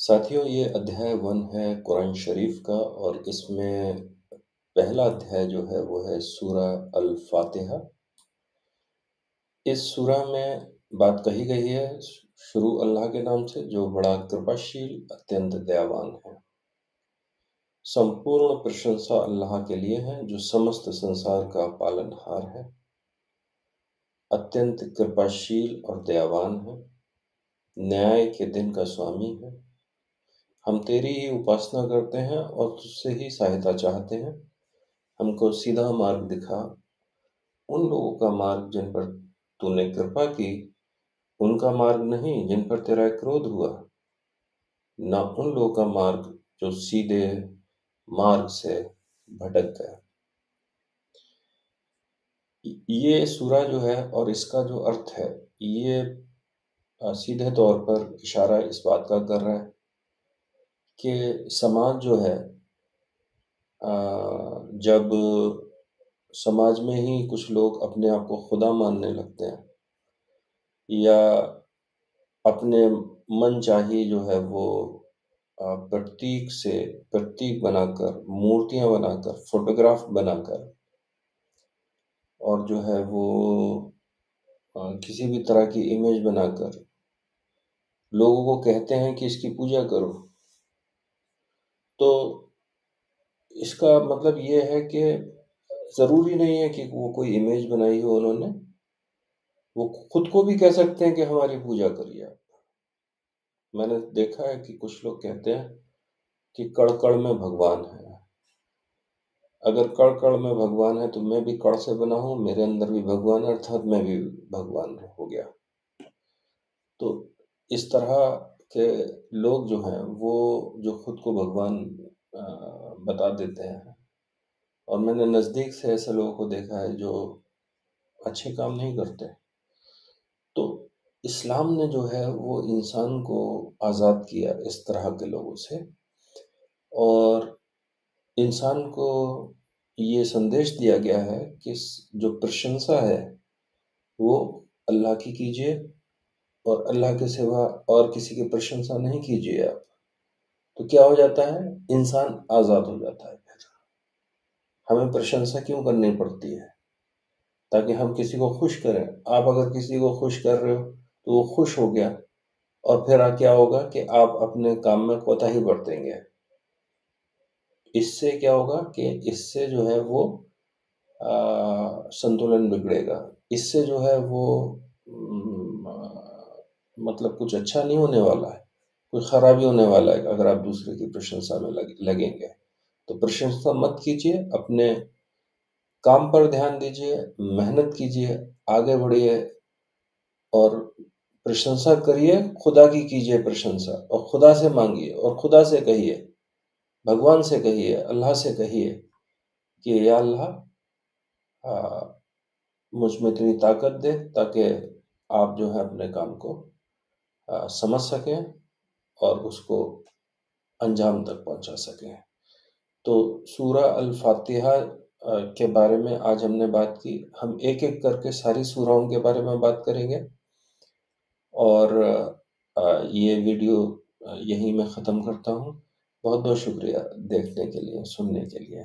साथियों, ये अध्याय 1 है कुरान शरीफ का और इसमें पहला अध्याय जो है वो है सूरा अल-फ़ातिहा। इस सूरा में बात कही गई है शुरू अल्लाह के नाम से जो बड़ा कृपाशील अत्यंत दयावान है। संपूर्ण प्रशंसा अल्लाह के लिए है जो समस्त संसार का पालनहार है, अत्यंत कृपाशील और दयावान है, न्याय के दिन का स्वामी है। हम तेरी ही उपासना करते हैं और तुझसे ही सहायता चाहते हैं। हमको सीधा मार्ग दिखा, उन लोगों का मार्ग जिन पर तूने कृपा की, उनका मार्ग नहीं जिन पर तेरा क्रोध हुआ, न उन लोगों का मार्ग जो सीधे मार्ग से भटक गए। ये सूरा जो है और इसका जो अर्थ है, ये सीधे तौर पर इशारा इस बात का कर रहा है कि समाज जो है जब समाज में ही कुछ लोग अपने आप को खुदा मानने लगते हैं या अपने मनचाही जो है वो प्रतीक बनाकर, मूर्तियाँ बनाकर, फ़ोटोग्राफ बनाकर और जो है वो किसी भी तरह की इमेज बनाकर लोगों को कहते हैं कि इसकी पूजा करो। तो इसका मतलब ये है कि ज़रूरी नहीं है कि वो कोई इमेज बनाई हो उन्होंने, वो खुद को भी कह सकते हैं कि हमारी पूजा करिए आप। मैंने देखा है कि कुछ लोग कहते हैं कि कण-कण में भगवान है। अगर कण-कण में भगवान है तो मैं भी कण से बना हूँ, मेरे अंदर भी भगवान है अर्थात मैं भी भगवान हो गया। तो इस तरह के लोग जो हैं वो जो खुद को भगवान बता देते हैं और मैंने नज़दीक से ऐसे लोगों को देखा है जो अच्छे काम नहीं करते। तो इस्लाम ने जो है वो इंसान को आज़ाद किया इस तरह के लोगों से और इंसान को ये संदेश दिया गया है कि जो प्रशंसा है वो अल्लाह की कीजिए और अल्लाह के सिवा और किसी की प्रशंसा नहीं कीजिए आप। तो क्या हो जाता है? इंसान आज़ाद हो जाता है फिर। हमें प्रशंसा क्यों करनी पड़ती है? ताकि हम किसी को खुश करें। आप अगर किसी को खुश कर रहे हो तो वो खुश हो गया और फिर क्या होगा कि आप अपने काम में कोताही बरतेंगे। इससे क्या होगा कि इससे जो है वो संतुलन बिगड़ेगा। इससे जो है वो मतलब कुछ अच्छा नहीं होने वाला है, कुछ खराबी होने वाला है अगर आप दूसरे की प्रशंसा में लगेंगे। तो प्रशंसा मत कीजिए, अपने काम पर ध्यान दीजिए, मेहनत कीजिए, आगे बढ़िए और प्रशंसा करिए, खुदा की कीजिए प्रशंसा और खुदा से मांगिए और खुदा से कहिए, भगवान से कहिए, अल्लाह से कहिए कि या अल्लाह मुझ में इतनी ताकत दे ताकि आप जो है अपने काम को समझ सकें और उसको अंजाम तक पहुंचा सकें। तो सूरा अल-फ़ातिहा के बारे में आज हमने बात की। हम एक-एक करके सारी सूराओं के बारे में बात करेंगे और ये वीडियो यहीं मैं ख़त्म करता हूँ। बहुत-बहुत शुक्रिया देखने के लिए, सुनने के लिए।